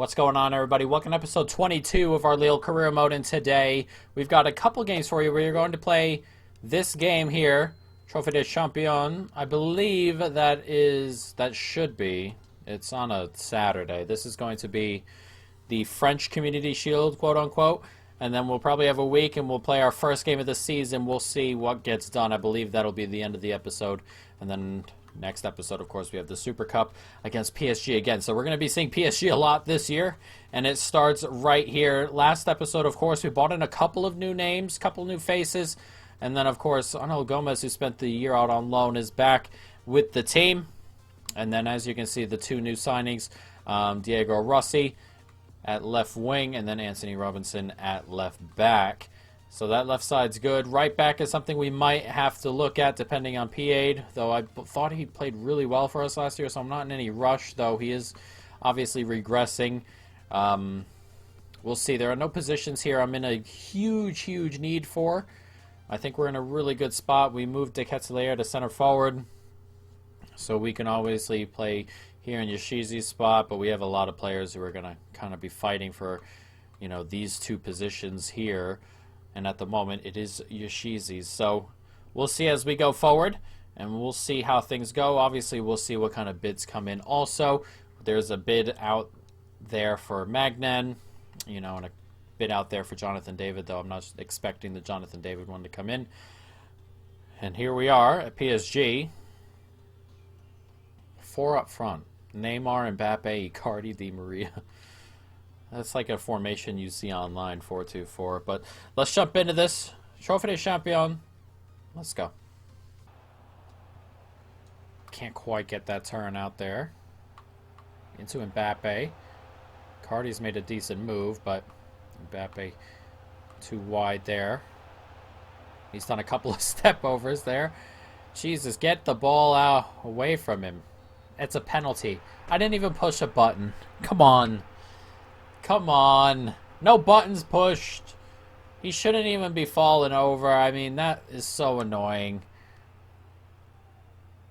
What's going on, everybody? Welcome to episode 22 of our Lille career mode, and today we've got a couple games for you where you're going to play this game here, Trophée des Champions. I believe that should be. It's on a Saturday. This is going to be the French Community Shield, quote unquote, and then we'll probably have a week and we'll play our first game of the season. We'll see what gets done. I believe that'll be the end of the episode, and then next episode, of course, we have the Super Cup against PSG again. So we're going to be seeing PSG a lot this year, and it starts right here. Last episode, of course, we brought in a couple of new names, couple new faces, and then, of course, Arnaud Gomez, who spent the year out on loan, is back with the team. And then, as you can see, the two new signings, Diego Rossi at left wing, and then Anthony Robinson at left back. So that left side's good. Right back is something we might have to look at depending on Pied, though I thought he played really well for us last year, so I'm not in any rush, though he is obviously regressing. We'll see. There are no positions here I'm in a huge need for. I think we're in a really good spot. We moved De Ketelaere to center forward, so we can obviously play here in Yoshizi's spot, but we have a lot of players who are going to kind of be fighting for, you know, these two positions here. And at the moment, it is Yoshizi's. So we'll see as we go forward, and we'll see how things go. Obviously, we'll see what kind of bids come in. Also, there's a bid out there for Magnan, you know, and a bid out there for Jonathan David, though I'm not expecting the Jonathan David one to come in. And here we are at PSG. Four up front. Neymar, Mbappe, Icardi, Di Maria. That's like a formation you see online, 4-2-4. But let's jump into this. Trophée des Champions. Let's go. Can't quite get that turn out there. Into Mbappe. Cardi's made a decent move, but Mbappe too wide there. He's done a couple of step overs there. Jesus, get the ball out away from him. It's a penalty. I didn't even push a button. Come on. Come on. No buttons pushed. He shouldn't even be falling over. I mean, that is so annoying.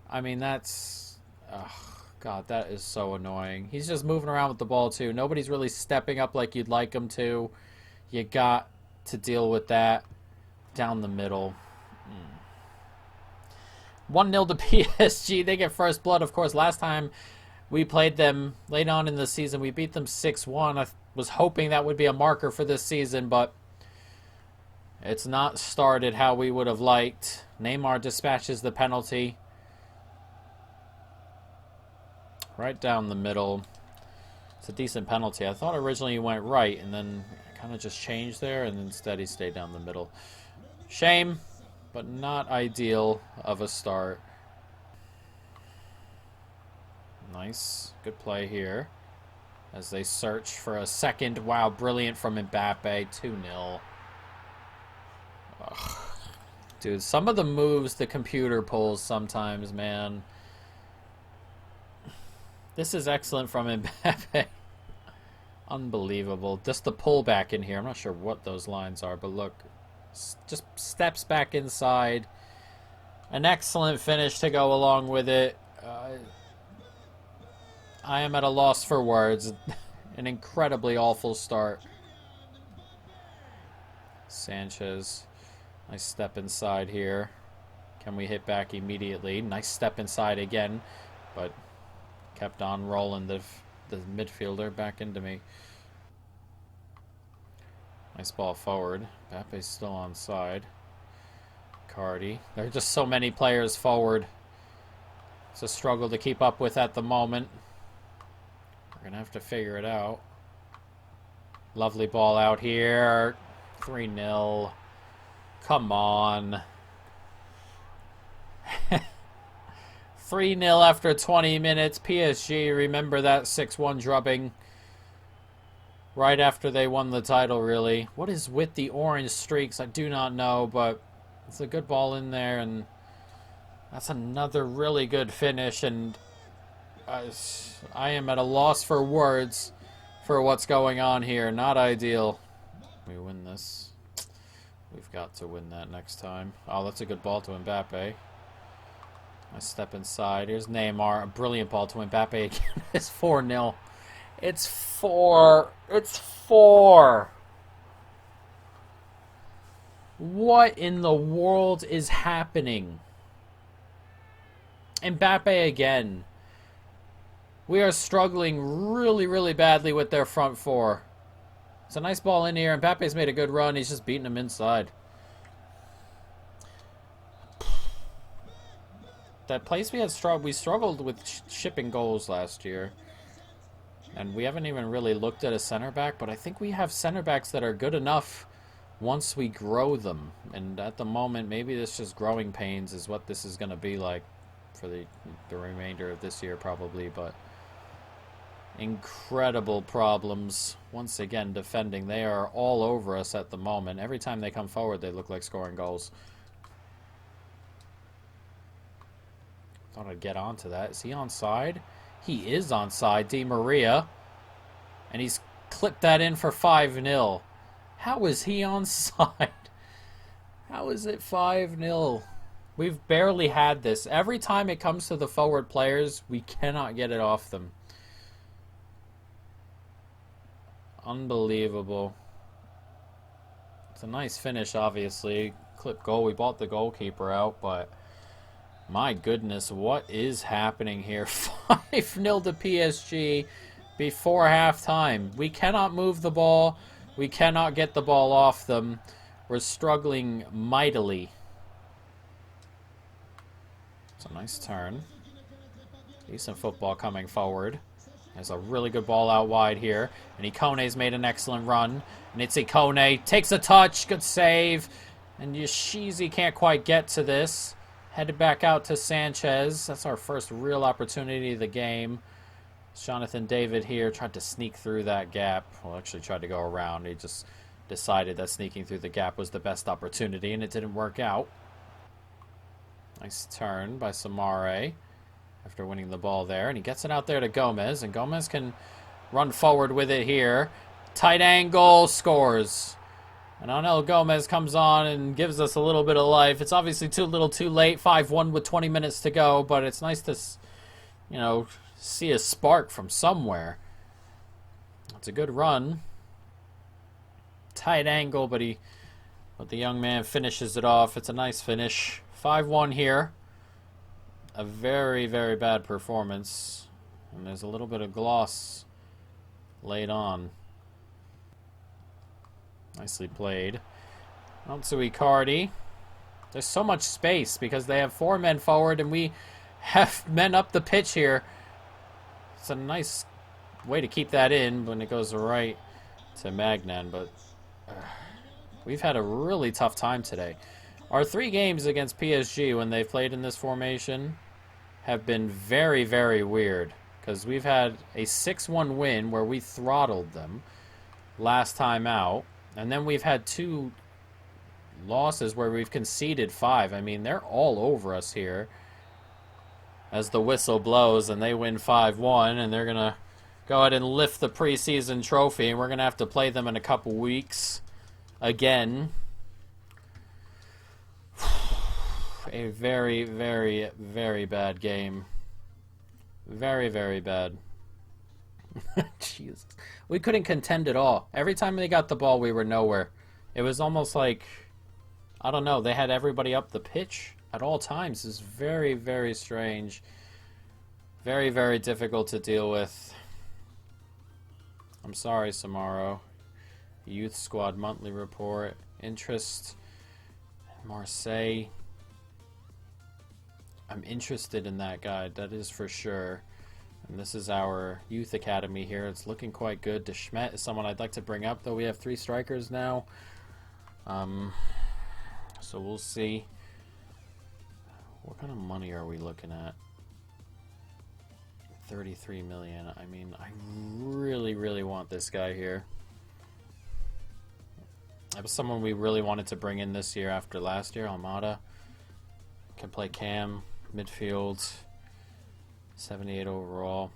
I mean, that's... Oh, God, that is so annoying. He's just moving around with the ball, too. Nobody's really stepping up like you'd like him to. You got to deal with that down the middle. 1-0 to PSG. They get first blood, of course. Last time we played them late on in the season, we beat them 6-1. I was hoping that would be a marker for this season, but it's not started how we would have liked. Neymar dispatches the penalty. Right down the middle. It's a decent penalty. I thought originally he went right, and then kind of just changed there, and instead he stayed down the middle. Shame, but not ideal of a start. Nice. Good play here as they search for a second. Wow, brilliant from Mbappe. 2-0. Ugh. Dude, some of the moves the computer pulls sometimes, man. This is excellent from Mbappe. Unbelievable. Just the pullback in here. I'm not sure what those lines are, but look. Just steps back inside. An excellent finish to go along with it. I am at a loss for words. An incredibly awful start. Sanchez. Nice step inside here. Can we hit back immediately? Nice step inside again. But kept on rolling the midfielder back into me. Nice ball forward. Mbappe's still onside. Cardi. There are just so many players forward. It's a struggle to keep up with at the moment. We're going to have to figure it out. Lovely ball out here. 3-0. Come on. 3-0 after 20 minutes. PSG, remember that 6-1 drubbing right after they won the title, really. What is with the orange streaks? I do not know, but it's a good ball in there, and that's another really good finish, and I am at a loss for words for what's going on here. Not ideal. We win this. We've got to win that next time. Oh, that's a good ball to Mbappe. Nice step inside. Here's Neymar. A brilliant ball to Mbappe again. It's 4-0. It's 4. It's 4. What in the world is happening? Mbappe again. We are struggling really, really badly with their front four. It's a nice ball in here. Mbappe's made a good run. He's just beating him inside. That place we struggled with shipping goals last year. And we haven't even really looked at a center back, but I think we have center backs that are good enough once we grow them. And at the moment, maybe this just growing pains is what this is going to be like for the remainder of this year probably, but incredible problems once again defending. They are all over us at the moment. Every time they come forward, they look like scoring goals. Thought I'd get onto that. Is he onside? He is onside. Di Maria. And he's clipped that in for 5-0. How is he onside? How is it 5-0? We've barely had this. Every time it comes to the forward players, we cannot get it off them. Unbelievable. It's a nice finish, obviously. Clip goal. We bought the goalkeeper out, but my goodness, what is happening here? 5-0 to PSG before halftime. We cannot move the ball. We cannot get the ball off them. We're struggling mightily. It's a nice turn. Decent football coming forward. There's a really good ball out wide here. And Ikone's made an excellent run. And it's Ikone. Takes a touch. Good save. And Yashizi can't quite get to this. Headed back out to Sanchez. That's our first real opportunity of the game. Jonathan David here tried to sneak through that gap. Well, actually tried to go around. He just decided that sneaking through the gap was the best opportunity, and it didn't work out. Nice turn by Samare after winning the ball there. And he gets it out there to Gomez, and Gomez can run forward with it here. Tight angle, scores. And Anel Gomez comes on and gives us a little bit of life. It's obviously too little too late. 5-1 with 20 minutes to go. But it's nice to, you know, see a spark from somewhere. It's a good run. Tight angle, but the young man finishes it off. It's a nice finish. 5-1 here. A very, very bad performance. And there's a little bit of gloss laid on. Nicely played. Out to Icardi. There's so much space because they have 4 men forward and we have men up the pitch here. It's a nice way to keep that in when it goes right to Magnan, but we've had a really tough time today. Our 3 games against PSG when they've played in this formation have been very, very weird because we've had a 6-1 win where we throttled them last time out. And then we've had 2 losses where we've conceded 5. I mean, they're all over us here as the whistle blows and they win 5-1. And they're going to go ahead and lift the preseason trophy. And we're going to have to play them in a couple weeks again. A very, very, very bad game. Very, very bad. Jesus. We couldn't contend at all. Every time they got the ball, we were nowhere. It was almost like, I don't know, they had everybody up the pitch at all times. It's very, very strange. Very, very difficult to deal with. I'm sorry, Samaro. Youth Squad Monthly Report. Interest. Marseille. I'm interested in that guide, that is for sure. And this is our youth academy here. It's looking quite good. De Schmet is someone I'd like to bring up, though we have 3 strikers now. So we'll see. What kind of money are we looking at? 33 million. I mean, I really, really want this guy here. That was someone we really wanted to bring in this year after last year. Almada can play cam, midfield. 78 overall.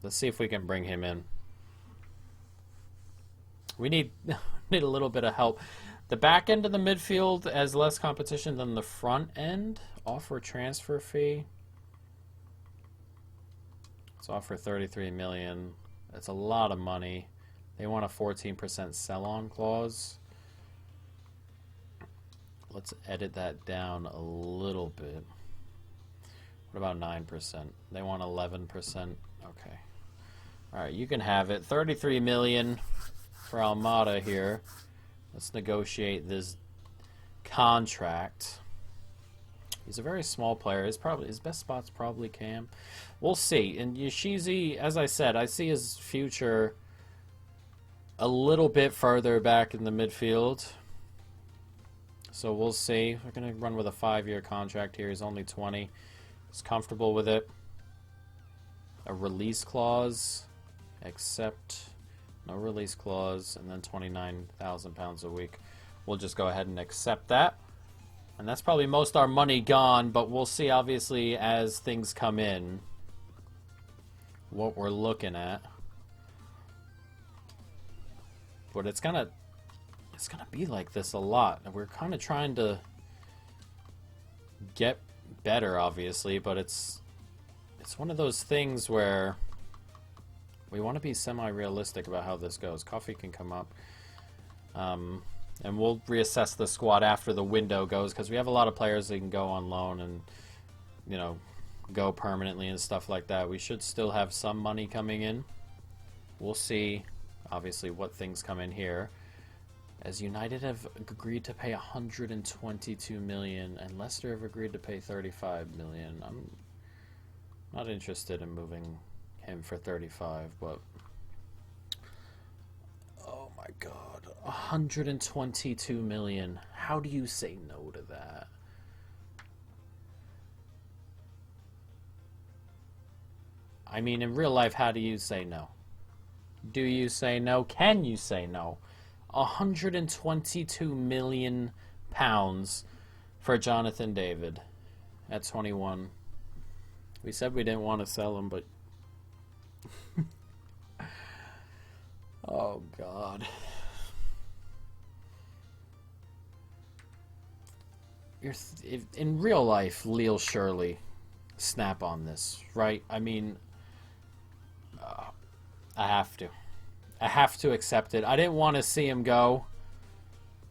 Let's see if we can bring him in. We need a little bit of help. The back end of the midfield has less competition than the front end. Offer transfer fee. Let's offer 33 million. That's a lot of money. They want a 14% sell-on clause. Let's edit that down a little bit. What about 9%? They want 11%. Okay. All right, you can have it. 33 million for Almada here. Let's negotiate this contract. He's a very small player. His best spot's probably Cam. We'll see. And Yoshizi, as I said, I see his future a little bit further back in the midfield. So we'll see. We're going to run with a 5-year contract here. He's only 20. He's comfortable with it. A release clause. Accept. No release clause. And then £29,000 a week. We'll just go ahead and accept that. And that's probably most our money gone, but we'll see, obviously, as things come in, what we're looking at. But it's gonna be like this a lot. And we're kind of trying to get better, obviously, but it's one of those things where we want to be semi-realistic about how this goes. Coffee can come up. And we'll reassess the squad after the window goes, because we have a lot of players that can go on loan and, you know, go permanently and stuff like that. We should still have some money coming in. We'll see, obviously, what things come in here. As United have agreed to pay 122 million, and Leicester have agreed to pay 35 million. I'm not interested in moving him for 35, but oh my god. 122 million. How do you say no to that? I mean, in real life, how do you say no? Do you say no? Can you say no? 122 million pounds for Jonathan David at 21. We said we didn't want to sell him, but oh god. In real life, Lille surely snap on this, right? I mean, I have to. I have to accept it. I didn't want to see him go,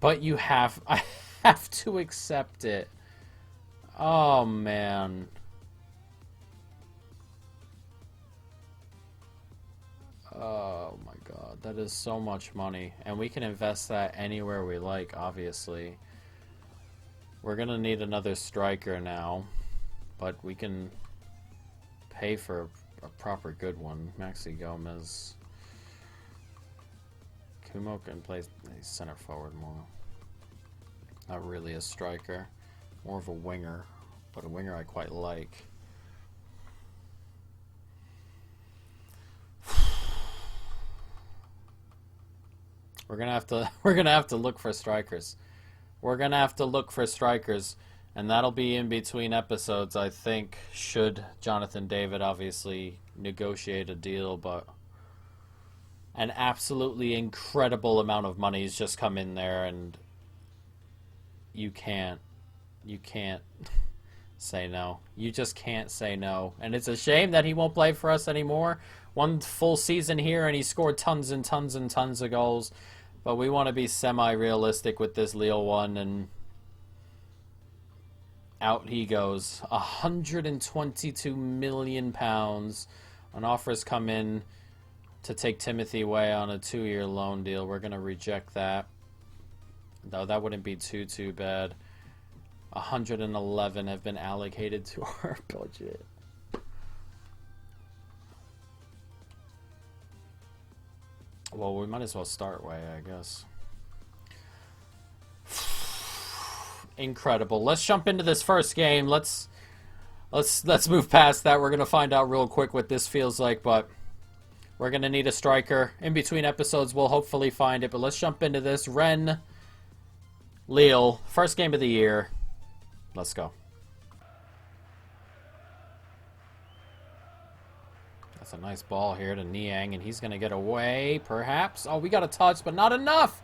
but I have to accept it. Oh, man. Oh, my God. That is so much money. And we can invest that anywhere we like, obviously. We're going to need another striker now, but we can pay for a proper good one. Maxi Gomez. Kumo can play center forward more. Not really a striker. More of a winger, but a winger I quite like. We're gonna have to look for strikers. We're gonna have to look for strikers, and that'll be in between episodes, I think, should Jonathan David obviously negotiate a deal, but an absolutely incredible amount of money has just come in there, and you can't say no. You just can't say no. And it's a shame that he won't play for us anymore. One full season here, and he scored tons and tons and tons of goals. But we want to be semi-realistic with this Lille one, and out he goes. 122 million pounds. An offer's come in to take Timothy Way on a 2-year loan deal. We're going to reject that. Though that wouldn't be too bad. 111 have been allocated to our budget. Well, we might as well start Way, I guess. Incredible. Let's jump into this first game. Let's move past that. We're going to find out real quick what this feels like, but we're going to need a striker. In between episodes, we'll hopefully find it, but let's jump into this. Rennes, Lille, first game of the year. Let's go. That's a nice ball here to Niang, and he's going to get away, perhaps. Oh, we got a touch, but not enough.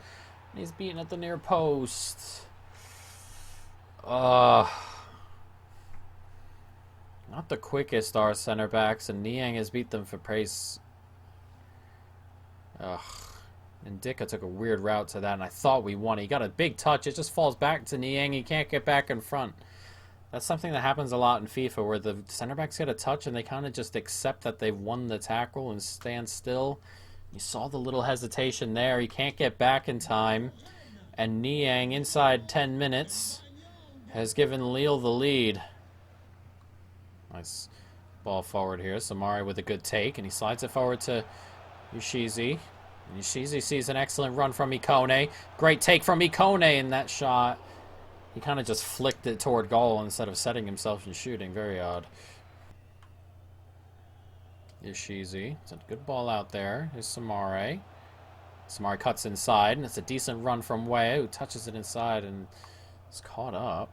He's beaten at the near post. Not the quickest our center backs, and Niang has beat them for pace. Ugh. And Dika took a weird route to that, and I thought we won. He got a big touch. It just falls back to Niang. He can't get back in front. That's something that happens a lot in FIFA, where the center backs get a touch and they kind of just accept that they've won the tackle and stand still. You saw the little hesitation there. He can't get back in time. And Niang, inside 10 minutes, has given Lille the lead. Nice ball forward here. Samari with a good take, and he slides it forward to Yoshizi. And Yoshizi sees an excellent run from Ikone. Great take from Ikone in that shot. He kind of just flicked it toward goal instead of setting himself and shooting. Very odd. Yoshizi. It's a good ball out there. Here's Samari. Samari cuts inside, and it's a decent run from Wei, who touches it inside and is caught up.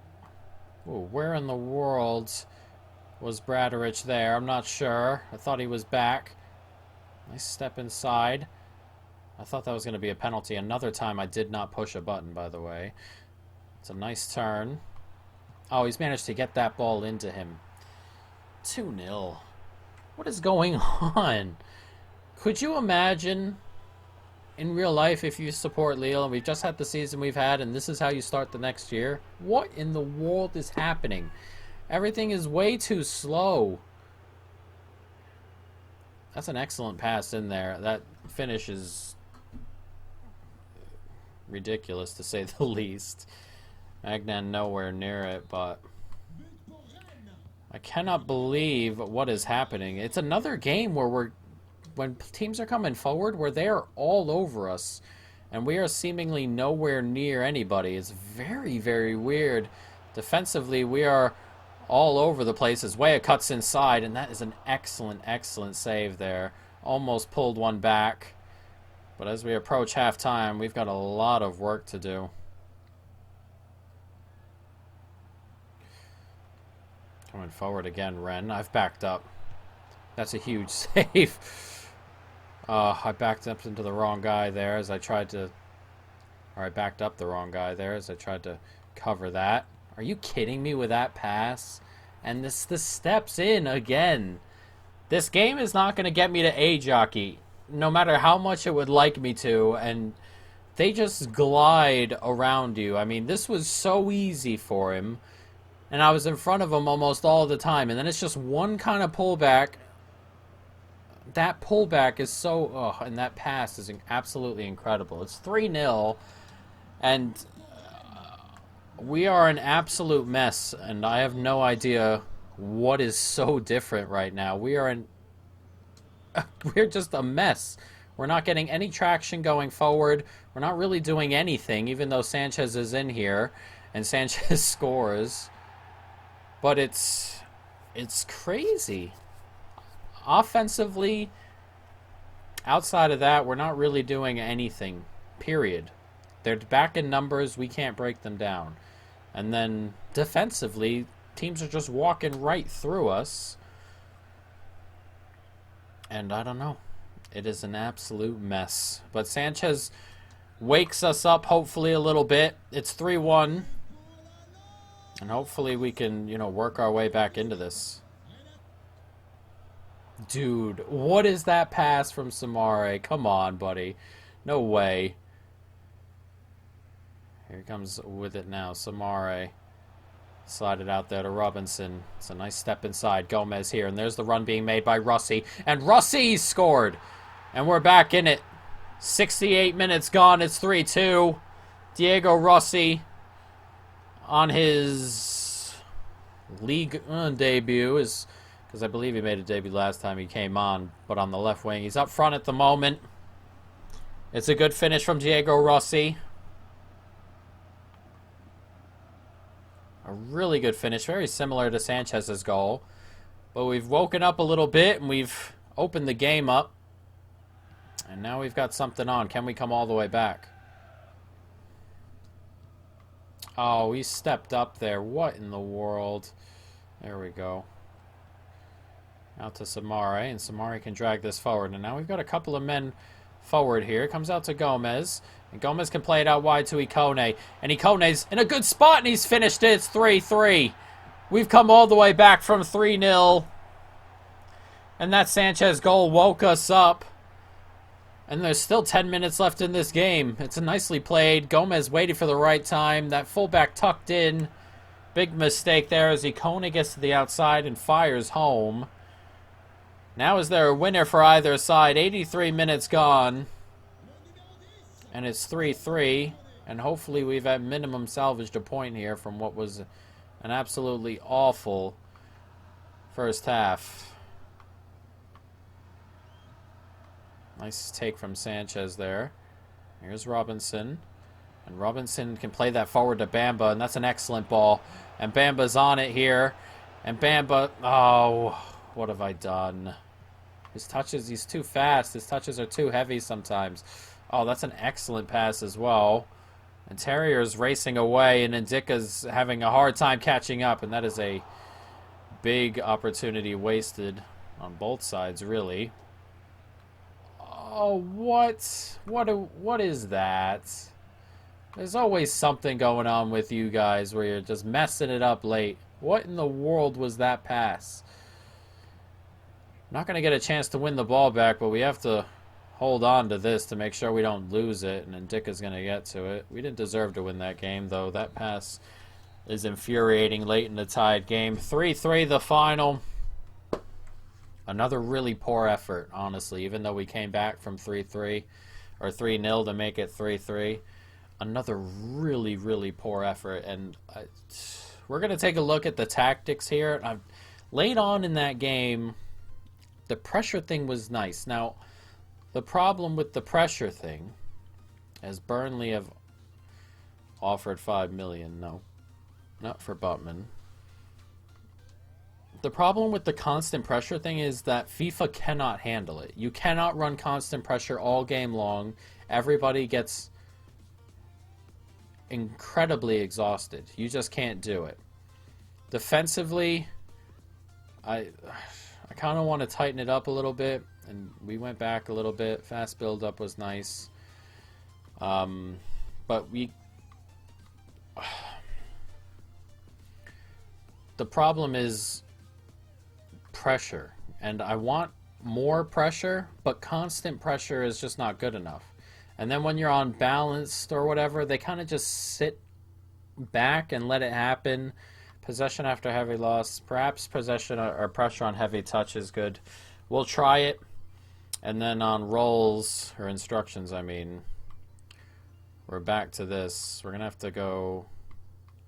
Ooh, where in the world was Bradarich there? I'm not sure. I thought he was back. Nice step inside. I thought that was going to be a penalty. Another time I did not push a button, by the way. It's a nice turn. Oh, he's managed to get that ball into him. 2-0. What is going on? Could you imagine in real life if you support Lille and we've just had the season we've had and this is how you start the next year? What in the world is happening? Everything is way too slow. That's an excellent pass in there. That finish is ridiculous, to say the least. Magnan nowhere near it, but I cannot believe what is happening. It's another game where when teams are coming forward, where they are all over us, and we are seemingly nowhere near anybody. It's very, very weird. Defensively, we are all over the place as Weah cuts inside, and that is an excellent, excellent save there. Almost pulled one back. But as we approach halftime, we've got a lot of work to do. Coming forward again, Ren. I've backed up. That's a huge save. I backed up into the wrong guy there as I tried to... Or I backed up the wrong guy there as I tried to cover that. Are you kidding me with that pass? And this steps in again. This game is not going to get me to A jockey, no matter how much it would like me to, and they just glide around you. I mean, this was so easy for him, and I was in front of him almost all the time, and then it's just one kind of pullback. That pullback is so... and that pass is absolutely incredible. It's 3-0, and we are an absolute mess, and I have no idea what is so different right now. We're just a mess. We're not getting any traction going forward. We're not really doing anything, even though Sanchez is in here, and Sanchez scores. But it's crazy. Offensively, outside of that, we're not really doing anything, period. They're back in numbers. We can't break them down. And then defensively, teams are just walking right through us. And I don't know. It is an absolute mess. But Sanchez wakes us up, hopefully, a little bit. It's 3-1. And hopefully we can, work our way back into this. Dude, what is that pass from Samare? Come on, buddy. No way. Here he comes with it now. Samare. Slide it out there to Robinson. It's a nice step inside. Gomez here. And there's the run being made by Rossi. And Rossi scored. And we're back in it. 68 minutes gone. It's 3-2. Diego Rossi on his league debut. Because I believe he made a debut last time he came on. But on the left wing. He's up front at the moment. It's a good finish from Diego Rossi. A really good finish, very similar to Sanchez's goal. But we've woken up a little bit, and we've opened the game up. And now we've got something on. Can we come all the way back? Oh, he stepped up there. What in the world? There we go. Out to Samare, and Samare can drag this forward. And now we've got a couple of men forward here. Comes out to Gomez. And Gomez can play it out wide to Ikone. And Ikone's in a good spot, and he's finished it. It's 3-3. We've come all the way back from 3-0. And that Sanchez goal woke us up. And there's still 10 minutes left in this game. It's nicely played. Gomez waited for the right time. That fullback tucked in. Big mistake there as Icona gets to the outside and fires home. Now is there a winner for either side? 83 minutes gone. And it's 3-3. And hopefully we've at minimum salvaged a point here from what was an absolutely awful first half. Nice take from Sanchez there. Here's Robinson. And Robinson can play that forward to Bamba, and that's an excellent ball. And Bamba's on it here. And Bamba, oh, what have I done? His touches, he's too fast. His touches are too heavy sometimes. Oh, that's an excellent pass as well. And Terrier's racing away, and Ndika's having a hard time catching up. And that is a big opportunity wasted on both sides, really. Oh, what is that? There's always something going on with you guys where you're just messing it up late. What in the world was that pass? Not going to get a chance to win the ball back, but we have to hold on to this to make sure we don't lose it, and Ndika's going to get to it. We didn't deserve to win that game, though. That pass is infuriating late in the tied game. 3-3 the final. Another really poor effort, honestly, even though we came back from 3-3 or 3-0 to make it 3-3. Another really, really poor effort. And we're going to take a look at the tactics here. Late on in that game, the pressure thing was nice. Now, the problem with the pressure thing, as Burnley have offered $5 million, no, not for Butman. The problem with the constant pressure thing is that FIFA cannot handle it. You cannot run constant pressure all game long. Everybody gets incredibly exhausted. You just can't do it. Defensively, I kind of want to tighten it up a little bit, and we went back a little bit. Fast build-up was nice. But the problem is pressure, and I want more pressure, but constant pressure is just not good enough. And then when you're unbalanced or whatever, they kind of just sit back and let it happen. Possession after heavy loss, perhaps possession or pressure on heavy touch is good. We'll try it. And then on roles, or instructions, I mean, we're back to this. We're going to have to go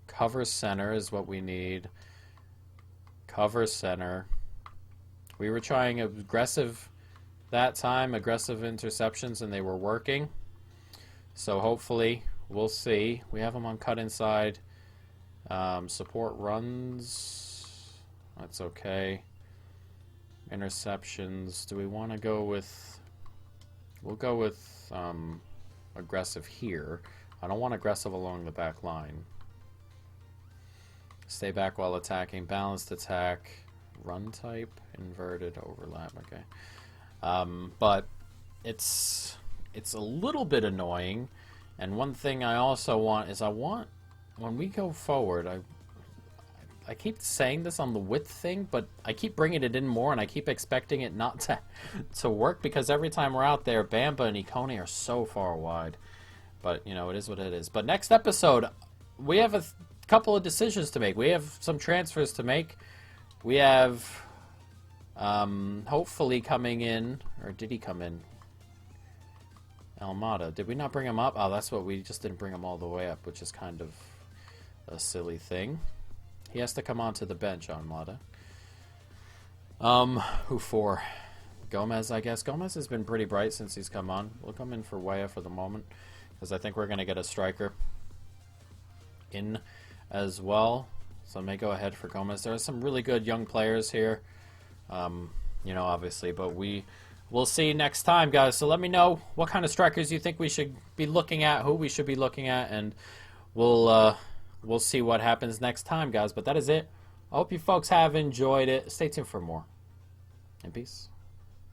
cover center is what we need. Cover center. We were trying aggressive that time, aggressive interceptions, and they were working. So hopefully, we'll see. We have them on cut inside. Support runs. That's okay. Interceptions. Do we want to go with... We'll go with aggressive here. I don't want aggressive along the back line. Stay back while attacking. Balanced attack. Run type. Inverted overlap. Okay. But it's a little bit annoying. And one thing I also want is when we go forward, I keep saying this on the width thing, but I keep bringing it in more, and I keep expecting it not to work, because every time we're out there, Bamba and Icone are so far wide. But, you know, it is what it is. But next episode, we have a couple of decisions to make. We have some transfers to make. We have, hopefully coming in, or did he come in? Almada. Did we not bring him up? Oh, that's what we just didn't bring him all the way up, which is kind of a silly thing. He has to come onto the bench, Almada. Who for? Gomez, I guess. Gomez has been pretty bright since he's come on. We'll come in for Weah for the moment, because I think we're going to get a striker in as well. So I may go ahead for Gomez. There are some really good young players here, you know, obviously, but we'll see next time, guys. So let me know what kind of strikers you think we should be looking at, who we should be looking at, and we'll see what happens next time, guys. But that is it. I hope you folks have enjoyed it. Stay tuned for more. And peace.